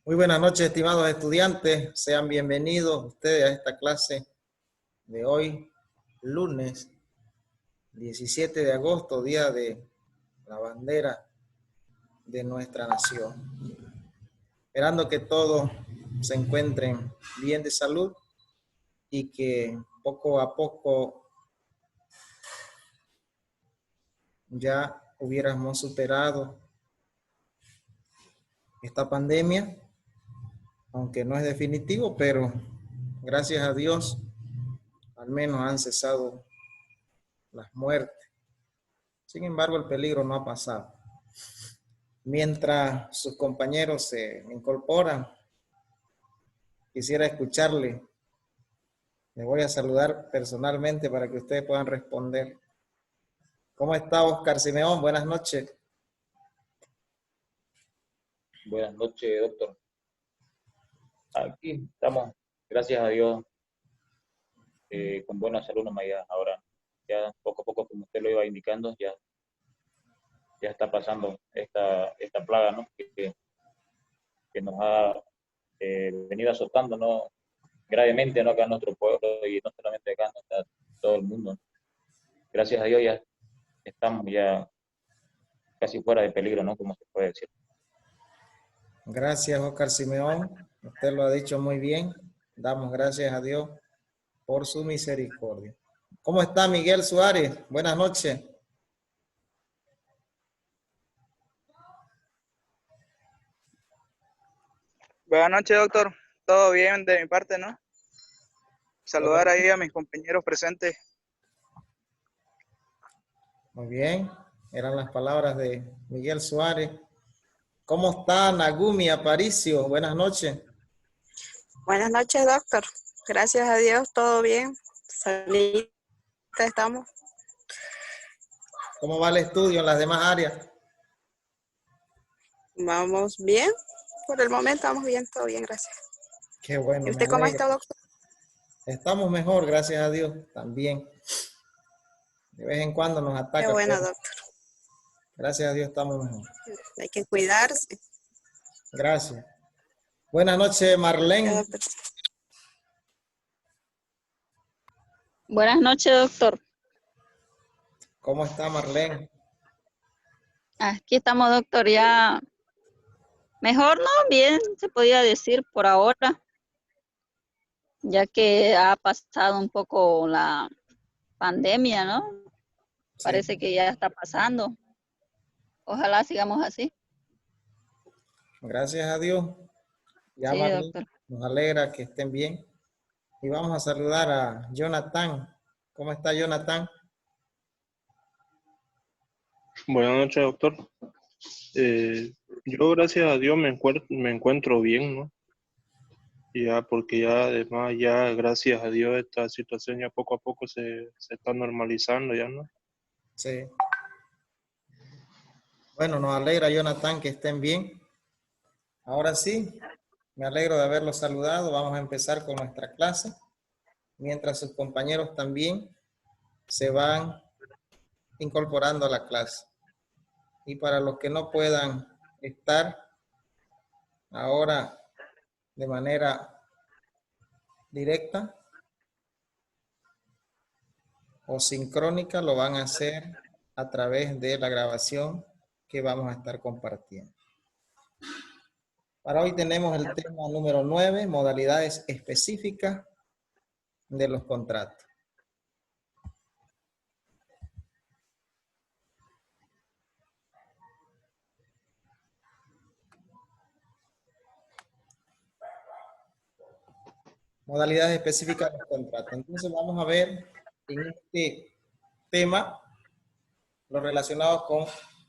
Muy buenas noches, estimados estudiantes. Sean bienvenidos ustedes a esta clase de hoy, lunes 17 de agosto, día de la bandera de nuestra nación. Esperando que todos se encuentren bien de salud y que poco a poco ya hubiéramos superado esta pandemia, aunque no es definitivo, pero gracias a Dios al menos han cesado las muertes. Sin embargo, el peligro no ha pasado. Mientras sus compañeros se incorporan, quisiera escucharle. Le voy a saludar personalmente para que ustedes puedan responder. ¿Cómo está Oscar Simeón? Buenas noches. Buenas noches, doctor. Aquí estamos, gracias a Dios, con buena salud nomás ya. Ahora, ya poco a poco, como usted lo iba indicando, ya está pasando esta plaga, ¿no? Que nos ha venido azotando, ¿no? Gravemente, ¿no? Acá en nuestro pueblo y no solamente acá, no, está todo el mundo, ¿no? Gracias a Dios ya estamos ya casi fuera de peligro, ¿no? Como se puede decir. Gracias, Oscar Simeón. Usted lo ha dicho muy bien. Damos gracias a Dios por su misericordia. ¿Cómo está Miguel Suárez? Buenas noches. Buenas noches, doctor. Todo bien de mi parte, ¿no? Saludar ahí a mis compañeros presentes. Muy bien. Eran las palabras de Miguel Suárez. ¿Cómo está Nagumi Aparicio? Buenas noches. Buenas noches, doctor. Gracias a Dios, todo bien. Salita estamos. ¿Cómo va el estudio en las demás áreas? Vamos bien. Por el momento vamos bien, todo bien, gracias. Qué bueno. ¿Y usted cómo está, doctor? Estamos mejor, gracias a Dios, también. De vez en cuando nos ataca. Qué bueno, doctor. Gracias a Dios estamos mejor. Hay que cuidarse. Gracias. Buenas noches, Marlene. Buenas noches, doctor. ¿Cómo está Marlene? Aquí estamos, doctor, ya mejor, ¿no? Bien, se podía decir por ahora, ya que ha pasado un poco la pandemia, ¿no? Sí. Parece que ya está pasando. Ojalá sigamos así. Gracias a Dios. Ya sí, Marlene, doctor. Nos alegra que estén bien. Y vamos a saludar a Jonathan. ¿Cómo está Jonathan? Buenas noches, doctor. Yo, gracias a Dios, me encuentro bien, ¿no? Ya, porque ya además, ya gracias a Dios, esta situación ya poco a poco se está normalizando, ya, ¿no? Sí. Bueno, nos alegra, Jonathan, que estén bien. Ahora sí, me alegro de haberlos saludado. Vamos a empezar con nuestra clase. Mientras sus compañeros también se van incorporando a la clase. Y para los que no puedan estar ahora de manera directa o sincrónica, lo van a hacer a través de la grabación que vamos a estar compartiendo. Para hoy tenemos el tema número 9, modalidades específicas de los contratos. Modalidades específicas de los contratos. Entonces vamos a ver en este tema lo relacionado con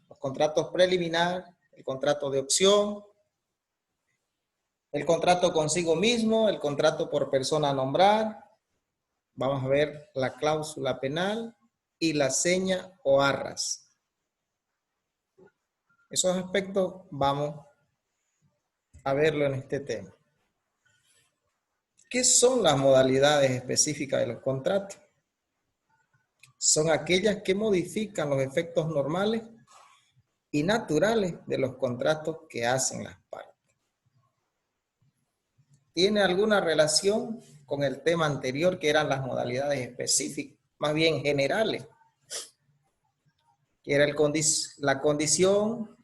los contratos preliminares, el contrato de opción, el contrato consigo mismo, el contrato por persona a nombrar. Vamos a ver la cláusula penal y la seña o arras. Esos aspectos vamos a verlo en este tema. ¿Qué son las modalidades específicas de los contratos? Son aquellas que modifican los efectos normales y naturales de los contratos que hacen las partes. tiene alguna relación con el tema anterior, que eran las modalidades específicas, más bien generales, que era la condición,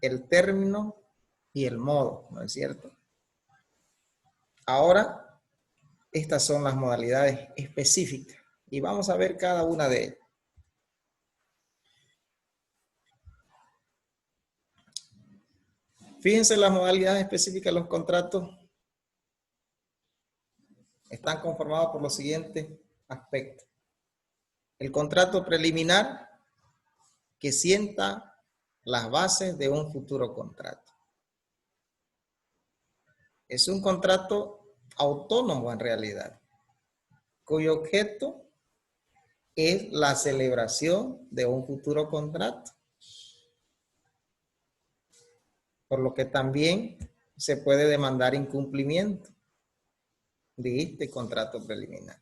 el término y el modo, ¿no es cierto? Ahora, estas son las modalidades específicas y vamos a ver cada una de ellas. Fíjense, las modalidades específicas de los contratos están conformados por los siguientes aspectos. El contrato preliminar, que sienta las bases de un futuro contrato. Es un contrato autónomo en realidad, cuyo objeto es la celebración de un futuro contrato. Por lo que también se puede demandar incumplimiento de este contrato preliminar.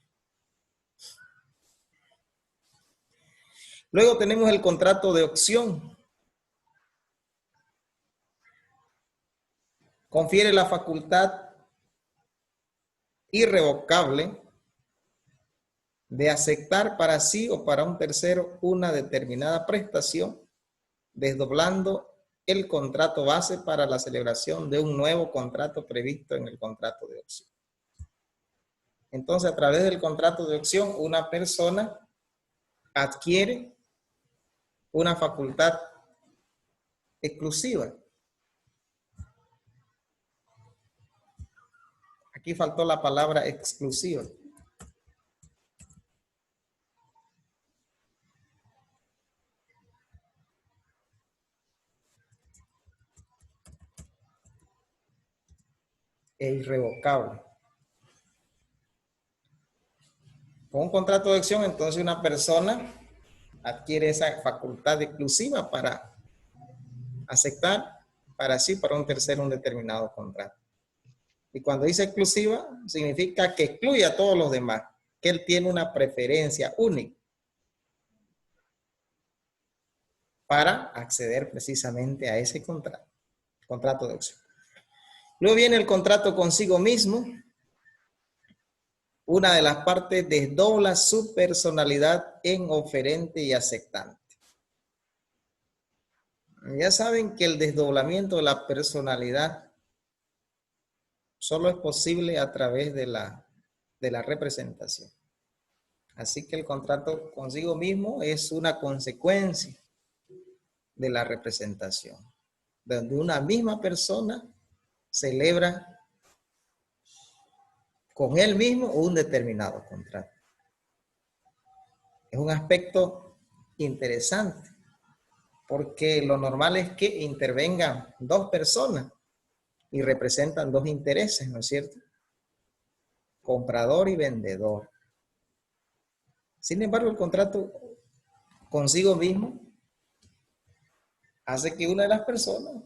Luego tenemos el contrato de opción. Confiere la facultad irrevocable de aceptar para sí o para un tercero una determinada prestación, desdoblando el contrato base para la celebración de un nuevo contrato previsto en el contrato de opción. Entonces, a través del contrato de opción, una persona adquiere una facultad exclusiva. Aquí faltó la palabra exclusiva. E irrevocable. Con un contrato de opción, entonces una persona adquiere esa facultad exclusiva para aceptar para sí, para un tercero, un determinado contrato. Y cuando dice exclusiva, significa que excluye a todos los demás, que él tiene una preferencia única para acceder precisamente a ese contrato de opción. Luego viene el contrato consigo mismo. Una de las partes desdobla su personalidad en oferente y aceptante. Ya saben que el desdoblamiento de la personalidad solo es posible a través de la representación. Así que el contrato consigo mismo es una consecuencia de la representación, donde una misma persona celebra con él mismo un determinado contrato. Es un aspecto interesante, porque lo normal es que intervengan dos personas y representan dos intereses, ¿no es cierto? Comprador y vendedor. Sin embargo, el contrato consigo mismo hace que una de las personas,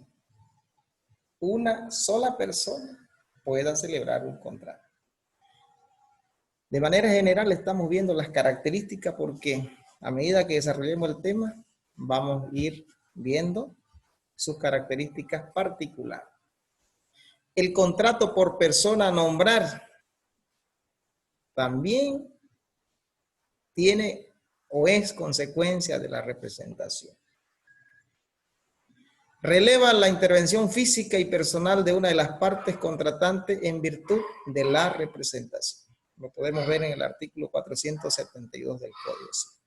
una sola persona, pueda celebrar un contrato. De manera general estamos viendo las características porque a medida que desarrollemos el tema, vamos a ir viendo sus características particulares. El contrato por persona a nombrar también tiene o es consecuencia de la representación. Releva la intervención física y personal de una de las partes contratantes en virtud de la representación. Lo podemos ver en el artículo 472 del Código Civil.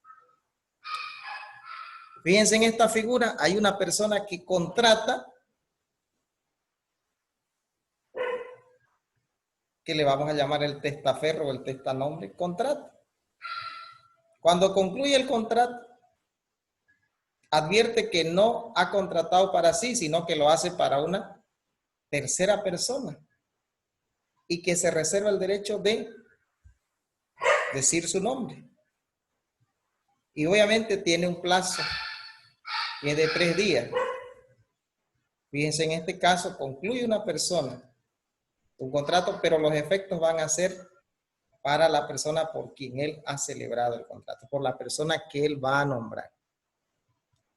Fíjense en esta figura, hay una persona que contrata, que le vamos a llamar el testaferro o el testanombre, contrata. Cuando concluye el contrato, advierte que no ha contratado para sí, sino que lo hace para una tercera persona y que se reserva el derecho de decir su nombre. Y obviamente tiene un plazo que es de 3 días. Fíjense, en este caso concluye una persona un contrato, pero los efectos van a ser para la persona por quien él ha celebrado el contrato, por la persona que él va a nombrar.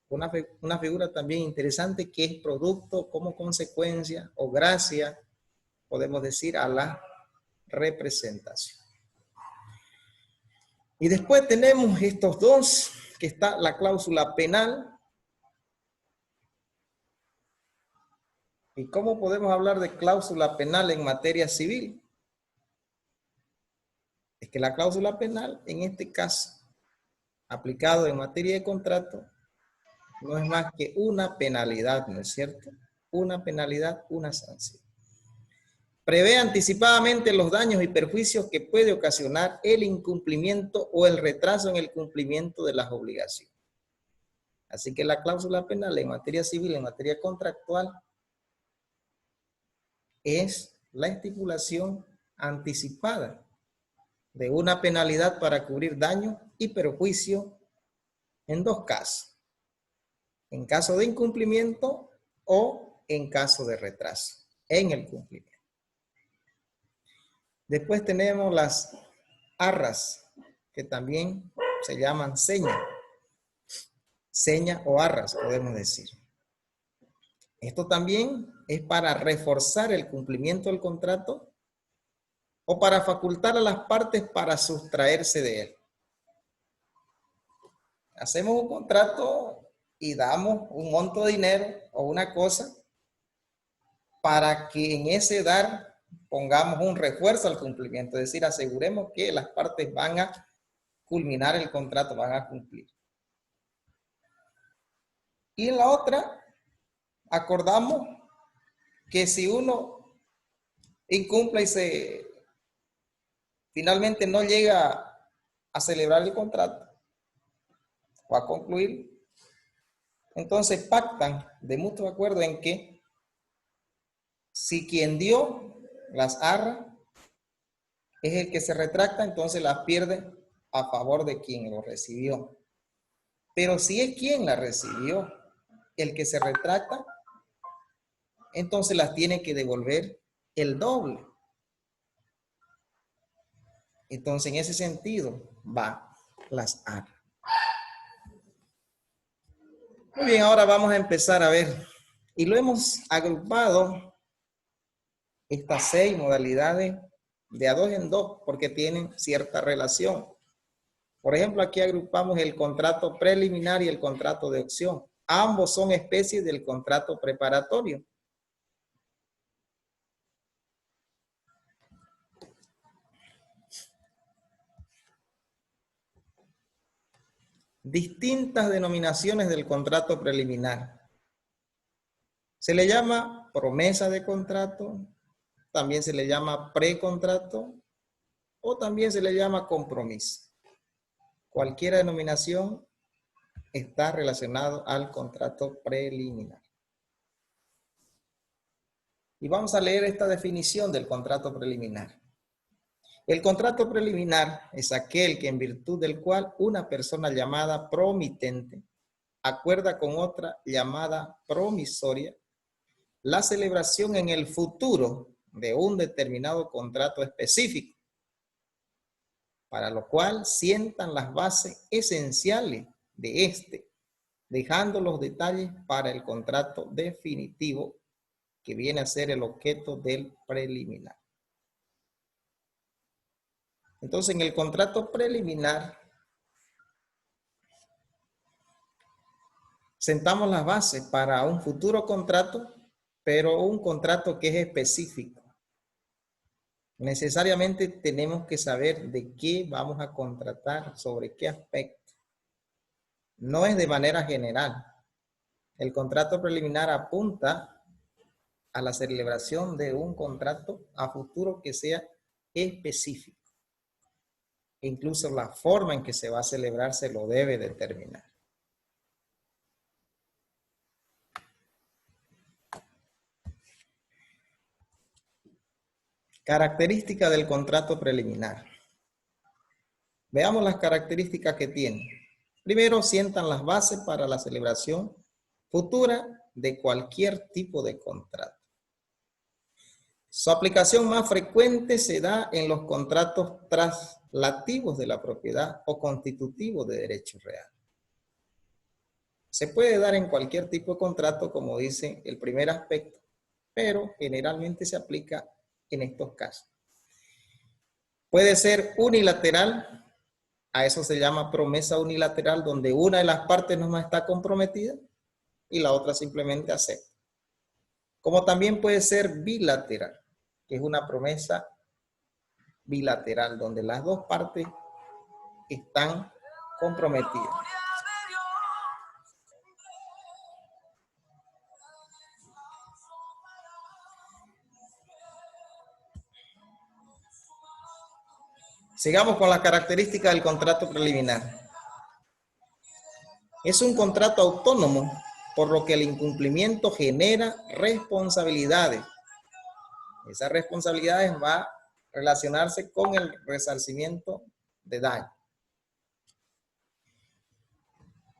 Una figura también interesante que es producto como consecuencia o gracia podemos decir, a la representación. Y después tenemos estos dos, que está la cláusula penal. ¿Y cómo podemos hablar de cláusula penal en materia civil? Es que la cláusula penal, en este caso, aplicado en materia de contrato, no es más que una penalidad, ¿no es cierto? Una penalidad, una sanción. Prevé anticipadamente los daños y perjuicios que puede ocasionar el incumplimiento o el retraso en el cumplimiento de las obligaciones. Así que la cláusula penal en materia civil, en materia contractual, es la estipulación anticipada de una penalidad para cubrir daño y perjuicio en dos casos. En caso de incumplimiento o en caso de retraso en el cumplimiento. Después tenemos las arras, que también se llaman seña. Seña o arras, podemos decir. Esto también es para reforzar el cumplimiento del contrato o para facultar a las partes para sustraerse de él. Hacemos un contrato y damos un monto de dinero o una cosa para que en ese dar pongamos un refuerzo al cumplimiento, es decir, aseguremos que las partes van a culminar el contrato, van a cumplir. Y en la otra, acordamos que si uno incumple y finalmente no llega a celebrar el contrato o a concluir, entonces pactan de mutuo acuerdo en que si quien dio las arras es el que se retracta, entonces las pierde a favor de quien lo recibió. Pero si es quien la recibió el que se retracta, entonces las tiene que devolver el doble. Entonces, en ese sentido, va las arras. Muy bien, ahora vamos a empezar a ver. Y lo hemos agrupado, estas 6 modalidades, de a 2 en 2, porque tienen cierta relación. Por ejemplo, aquí agrupamos el contrato preliminar y el contrato de opción. Ambos son especies del contrato preparatorio. Distintas denominaciones del contrato preliminar. Se le llama promesa de contrato, también se le llama precontrato o también se le llama compromiso. Cualquier denominación está relacionado al contrato preliminar. Y vamos a leer esta definición del contrato preliminar. El contrato preliminar es aquel que en virtud del cual una persona llamada promitente acuerda con otra llamada promisoria la celebración en el futuro de un determinado contrato específico, para lo cual sientan las bases esenciales de este, dejando los detalles para el contrato definitivo que viene a ser el objeto del preliminar. Entonces, en el contrato preliminar, sentamos las bases para un futuro contrato, pero un contrato que es específico. Necesariamente tenemos que saber de qué vamos a contratar, sobre qué aspecto. No es de manera general. El contrato preliminar apunta a la celebración de un contrato a futuro que sea específico. Incluso la forma en que se va a celebrar se lo debe determinar. Características del contrato preliminar. Veamos las características que tiene. Primero, sientan las bases para la celebración futura de cualquier tipo de contrato. Su aplicación más frecuente se da en los contratos traslativos de la propiedad o constitutivos de derecho real. Se puede dar en cualquier tipo de contrato, como dice el primer aspecto, pero generalmente se aplica en estos casos. Puede ser unilateral, a eso se llama promesa unilateral, donde una de las partes no está comprometida y la otra simplemente acepta. Como también puede ser bilateral, que es una promesa bilateral, donde las dos partes están comprometidas. Sigamos con las características del contrato preliminar. Es un contrato autónomo, por lo que el incumplimiento genera responsabilidades. Esas responsabilidades van a relacionarse con el resarcimiento de daño.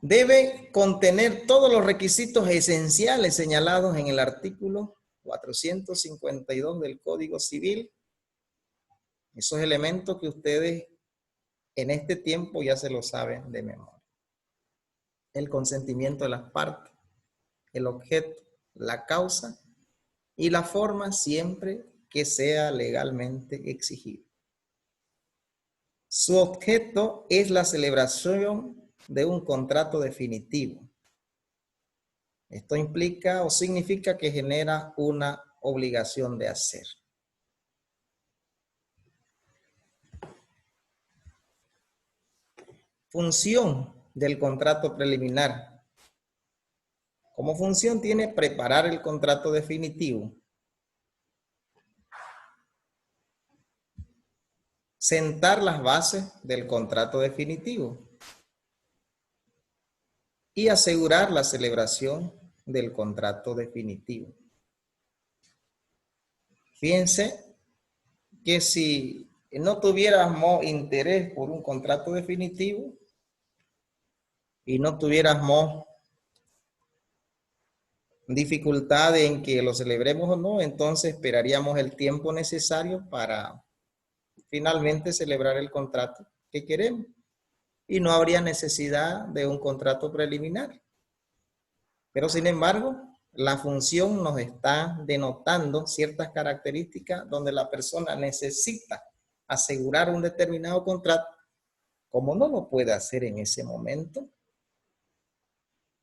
Debe contener todos los requisitos esenciales señalados en el artículo 452 del Código Civil. Esos elementos que ustedes en este tiempo ya se lo saben de memoria. El consentimiento de las partes, el objeto, la causa y la forma siempre que sea legalmente exigido. Su objeto es la celebración de un contrato definitivo. Esto implica o significa que genera una obligación de hacer. Función del contrato preliminar. Como función tiene preparar el contrato definitivo, sentar las bases del contrato definitivo y asegurar la celebración del contrato definitivo. Fíjense que si no tuviéramos interés por un contrato definitivo y no tuviéramos dificultad en que lo celebremos o no, entonces esperaríamos el tiempo necesario para finalmente celebrar el contrato que queremos. Y no habría necesidad de un contrato preliminar. Pero sin embargo, la función nos está denotando ciertas características donde la persona necesita asegurar un determinado contrato, como no lo puede hacer en ese momento,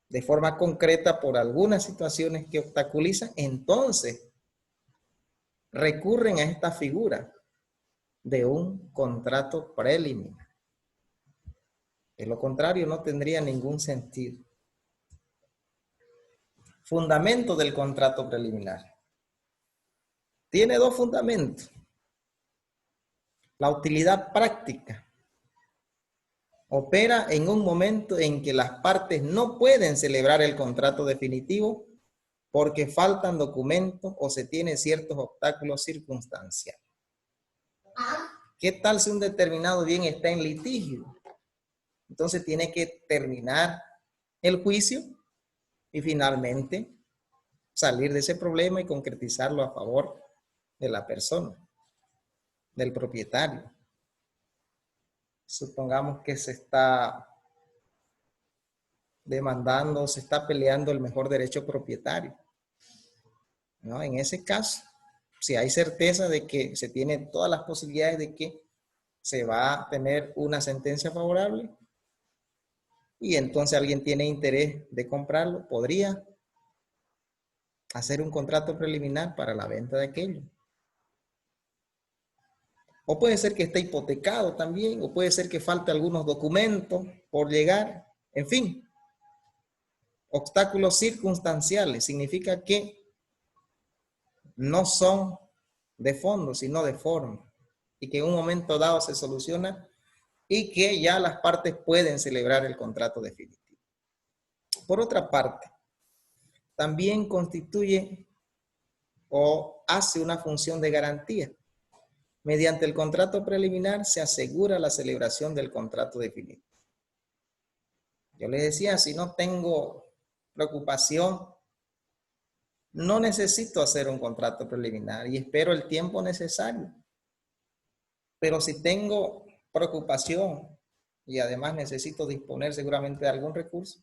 de forma concreta por algunas situaciones que obstaculizan, entonces recurren a esta figura de un contrato preliminar. De lo contrario, no tendría ningún sentido. Fundamento del contrato preliminar. Tiene dos fundamentos. La utilidad práctica. Opera en un momento en que las partes no pueden celebrar el contrato definitivo porque faltan documentos o se tienen ciertos obstáculos circunstanciales. ¿Qué tal si un determinado bien está en litigio? Entonces tiene que terminar el juicio y finalmente salir de ese problema y concretizarlo a favor de la persona, del propietario. Supongamos que se está demandando, se está peleando el mejor derecho propietario, ¿no? En ese caso, si hay certeza de que se tienen todas las posibilidades de que se va a tener una sentencia favorable y entonces alguien tiene interés de comprarlo, podría hacer un contrato preliminar para la venta de aquello. O puede ser que esté hipotecado también, o puede ser que falte algunos documentos por llegar. En fin, obstáculos circunstanciales significa que no son de fondo, sino de forma. Y que en un momento dado se soluciona y que ya las partes pueden celebrar el contrato definitivo. Por otra parte, también constituye o hace una función de garantía. Mediante el contrato preliminar se asegura la celebración del contrato definitivo. Yo les decía, si no tengo preocupación, no necesito hacer un contrato preliminar y espero el tiempo necesario. Pero si tengo preocupación y además necesito disponer seguramente de algún recurso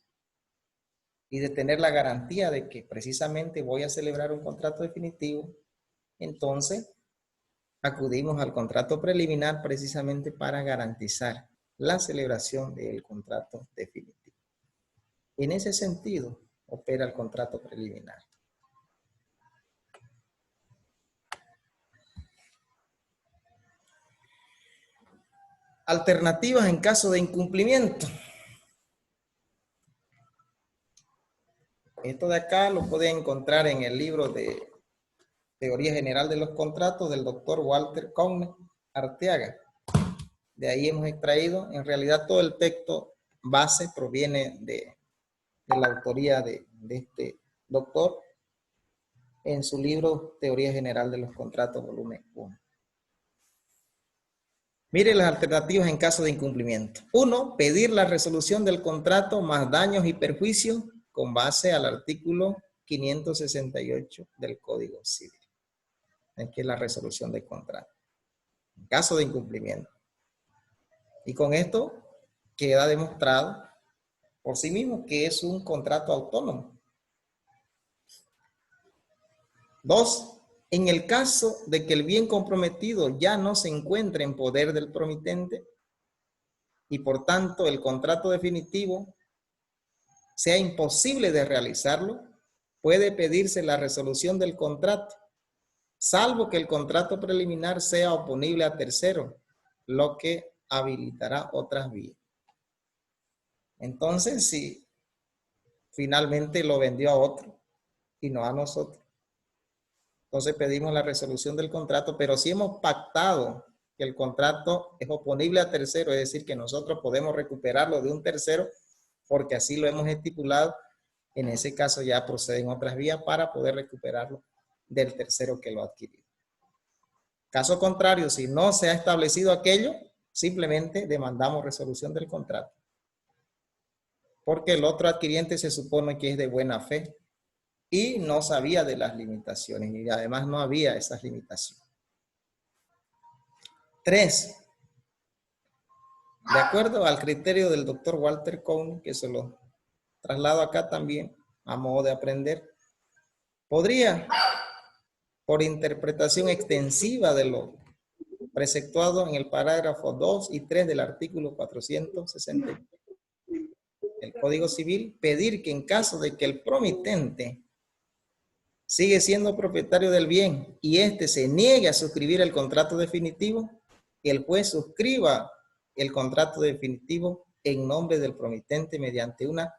y de tener la garantía de que precisamente voy a celebrar un contrato definitivo, entonces acudimos al contrato preliminar precisamente para garantizar la celebración del contrato definitivo. En ese sentido, opera el contrato preliminar. Alternativas en caso de incumplimiento. Esto de acá lo pueden encontrar en el libro de Teoría General de los Contratos del doctor Walter Cone Arteaga. De ahí hemos extraído, en realidad todo el texto base proviene de la autoría de este doctor en su libro Teoría General de los Contratos, volumen 1. Mire las alternativas en caso de incumplimiento. 1. Pedir la resolución del contrato más daños y perjuicios con base al artículo 568 del Código Civil. Aquí es la resolución del contrato. En caso de incumplimiento. Y con esto queda demostrado por sí mismo que es un contrato autónomo. 2. En el caso de que el bien comprometido ya no se encuentre en poder del promitente y por tanto el contrato definitivo sea imposible de realizarlo, puede pedirse la resolución del contrato, salvo que el contrato preliminar sea oponible a tercero, lo que habilitará otras vías. Entonces, si finalmente lo vendió a otro y no a nosotros, entonces pedimos la resolución del contrato, pero si hemos pactado que el contrato es oponible a tercero, es decir, que nosotros podemos recuperarlo de un tercero, porque así lo hemos estipulado, en ese caso ya proceden otras vías para poder recuperarlo del tercero que lo ha adquirido. Caso contrario, si no se ha establecido aquello, simplemente demandamos resolución del contrato. Porque el otro adquiriente se supone que es de buena fe y no sabía de las limitaciones y además no había esas limitaciones. 3. De acuerdo al criterio del doctor Walter Cone, que se lo traslado acá también a modo de aprender, podría, por interpretación extensiva de lo preceptuado en el parágrafo 2 y 3 del artículo 460 del Código Civil, pedir que en caso de que el promitente sigue siendo propietario del bien y éste se niegue a suscribir el contrato definitivo, el juez suscriba el contrato definitivo en nombre del promitente mediante una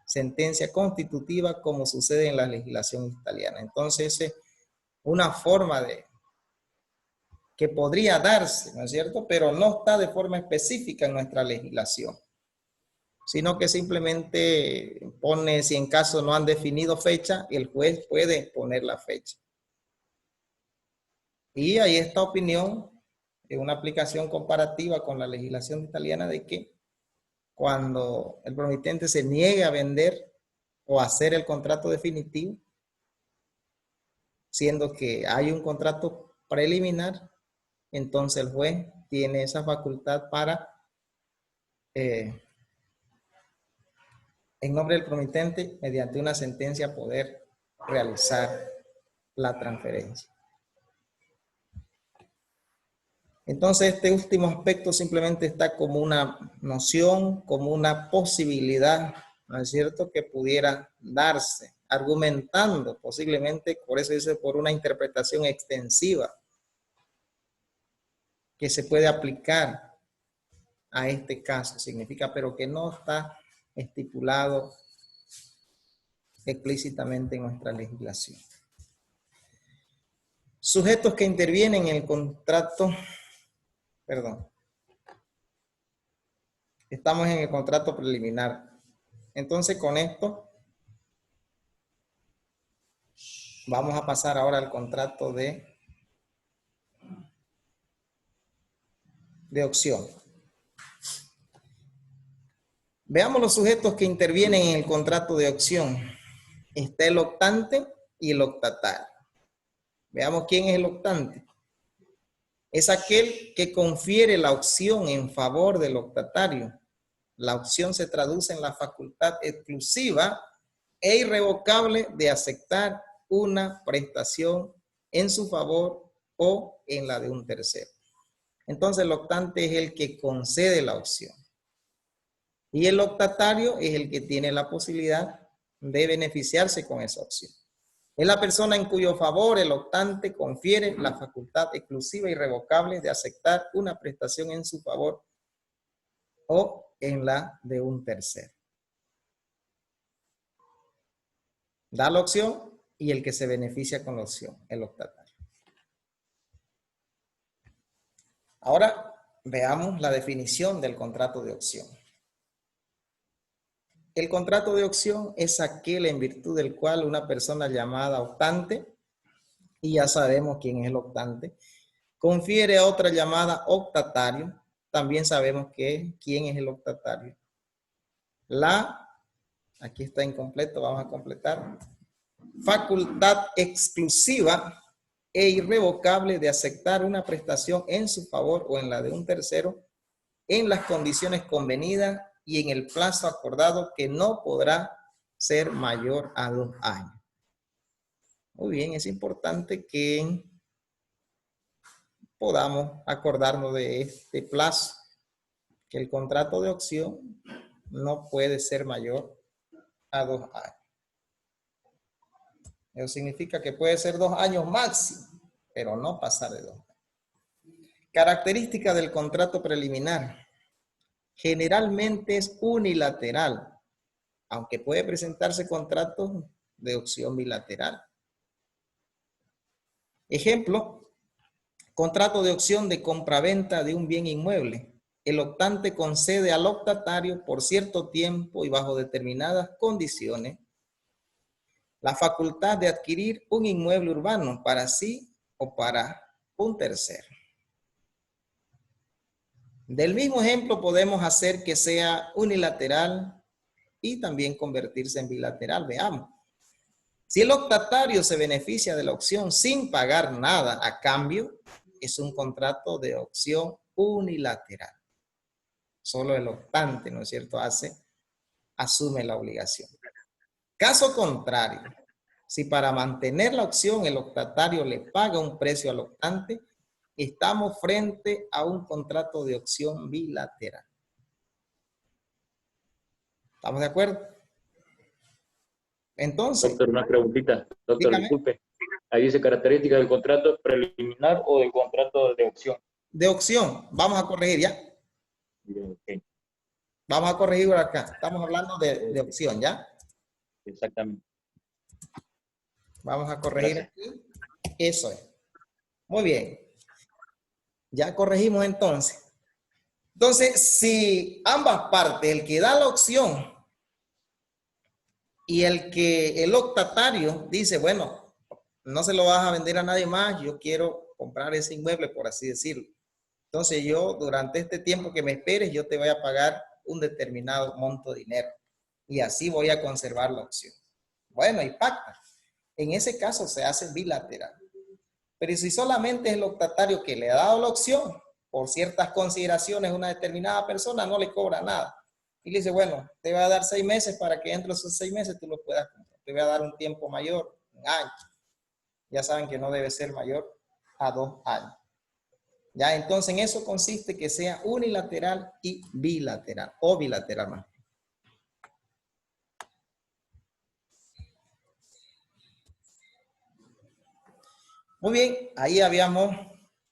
sentencia constitutiva, como sucede en la legislación italiana. Entonces, es una forma de que podría darse, ¿no es cierto? Pero no está de forma específica en nuestra legislación, sino que simplemente pone, si en caso no han definido fecha, el juez puede poner la fecha. Y hay esta opinión, en una aplicación comparativa con la legislación italiana, de que cuando el promitente se niegue a vender o a hacer el contrato definitivo, siendo que hay un contrato preliminar, entonces el juez tiene esa facultad para en nombre del promitente, mediante una sentencia, poder realizar la transferencia. Entonces, este último aspecto simplemente está como una noción, como una posibilidad, ¿no es cierto?, que pudiera darse, argumentando posiblemente, por eso dice, por una interpretación extensiva que se puede aplicar a este caso. Significa, pero que no está estipulado explícitamente en nuestra legislación. Sujetos que intervienen en el contrato, estamos en el contrato preliminar. Entonces, con esto vamos a pasar ahora al contrato de opción. Veamos los sujetos que intervienen en el contrato de opción. Está el optante y el optatario. Veamos quién es el optante. Es aquel que confiere la opción en favor del optatario. La opción se traduce en la facultad exclusiva e irrevocable de aceptar una prestación en su favor o en la de un tercero. Entonces el optante es el que concede la opción. Y el optatario es el que tiene la posibilidad de beneficiarse con esa opción. Es la persona en cuyo favor el optante confiere la facultad exclusiva e irrevocable de aceptar una prestación en su favor o en la de un tercero. Da la opción y el que se beneficia con la opción, el optatario. Ahora veamos la definición del contrato de opción. El contrato de opción es aquel en virtud del cual una persona llamada optante, y ya sabemos quién es el optante, confiere a otra llamada optatario, también sabemos quién es el optatario. Aquí está incompleto, vamos a completar. Facultad exclusiva e irrevocable de aceptar una prestación en su favor o en la de un tercero en las condiciones convenidas y en el plazo acordado que no podrá ser mayor a 2 años. Muy bien, es importante que podamos acordarnos de este plazo, que el contrato de opción no puede ser mayor a 2 años. Eso significa que puede ser 2 años máximo, pero no pasar de 2 años. Característica del contrato preliminar. Generalmente es unilateral, aunque puede presentarse contratos de opción bilateral. Ejemplo, contrato de opción de compraventa de un bien inmueble. El optante concede al optatario por cierto tiempo y bajo determinadas condiciones la facultad de adquirir un inmueble urbano para sí o para un tercero. Del mismo ejemplo podemos hacer que sea unilateral y también convertirse en bilateral. Veamos. Si el optatario se beneficia de la opción sin pagar nada a cambio, es un contrato de opción unilateral. Solo el optante, ¿no es cierto?, asume la obligación. Caso contrario, si para mantener la opción el optatario le paga un precio al optante, estamos frente a un contrato de opción bilateral. ¿Estamos de acuerdo? Entonces, Doctor, una preguntita. Doctor, dígame. disculpe. Ahí dice característica del contrato preliminar o del contrato de opción. De opción, vamos a corregir ya. Okay. Vamos a corregir acá. Estamos hablando de opción, ¿ya? Exactamente. Vamos a corregir aquí. Eso es. Muy bien. Ya corregimos entonces. Entonces, si ambas partes, el que da la opción y el optatario dice, bueno, no se lo vas a vender a nadie más, yo quiero comprar ese inmueble, por así decirlo. Entonces yo, durante este tiempo que me esperes, yo te voy a pagar un determinado monto de dinero. Y así voy a conservar la opción. Bueno, y pacta. En ese caso se hace bilateral. Pero si solamente es el optatario que le ha dado la opción, por ciertas consideraciones, una determinada persona no le cobra nada. Y le dice, bueno, te voy a dar 6 meses para que dentro de esos 6 meses tú lo puedas comprar. Te voy a dar un tiempo mayor, un año. Ya saben que no debe ser mayor a 2 años. Ya, entonces en eso consiste que sea unilateral y bilateral, o bilateral más. Muy bien, ahí habíamos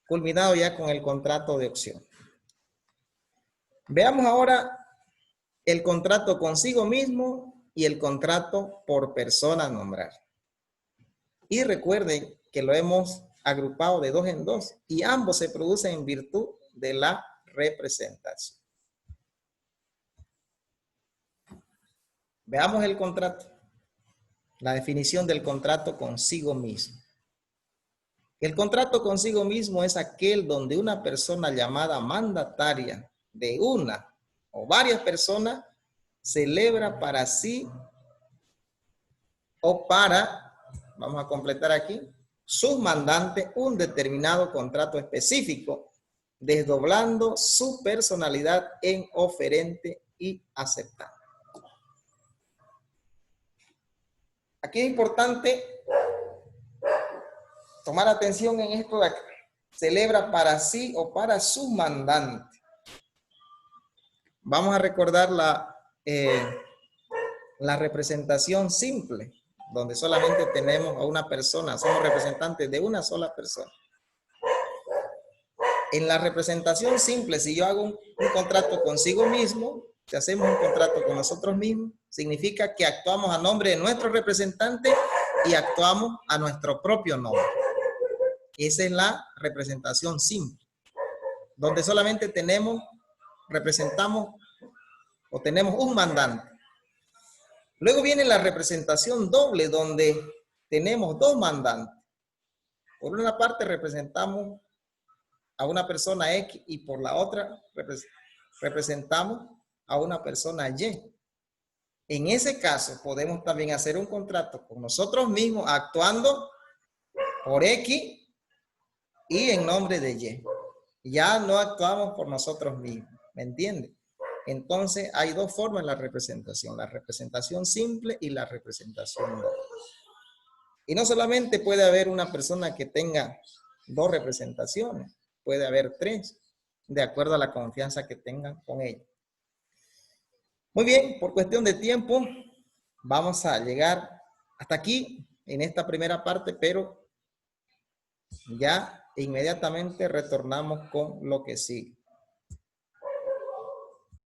culminado ya con el contrato de opción. Veamos ahora el contrato consigo mismo y el contrato por persona a nombrar. Y recuerden que lo hemos agrupado de 2 en 2 y ambos se producen en virtud de la representación. Veamos el contrato. La definición del contrato consigo mismo. El contrato consigo mismo es aquel donde una persona llamada mandataria de una o varias personas celebra para sí o para, vamos a completar aquí, sus mandantes un determinado contrato específico, desdoblando su personalidad en oferente y aceptante. Aquí es importante tomar atención en esto de acá. Celebra para sí o para su mandante. Vamos a recordar la representación simple, donde solamente tenemos a una persona, somos representantes de una sola persona. En la representación simple, si yo hago un contrato consigo mismo, si hacemos un contrato con nosotros mismos, significa que actuamos a nombre de nuestro representante y actuamos a nuestro propio nombre. Esa es la representación simple, donde solamente representamos o tenemos un mandante. Luego viene la representación doble, donde tenemos dos mandantes. Por una parte representamos a una persona X y por la otra representamos a una persona Y. En ese caso podemos también hacer un contrato con nosotros mismos actuando por X y en nombre de Y. Ya no actuamos por nosotros mismos, ¿me entiende? Entonces hay dos formas en la representación simple y la representación doble. Y no solamente puede haber una persona que tenga dos representaciones, puede haber tres, de acuerdo a la confianza que tengan con ella. Muy bien, por cuestión de tiempo, vamos a llegar hasta aquí en esta primera parte, pero ya inmediatamente retornamos con lo que sigue.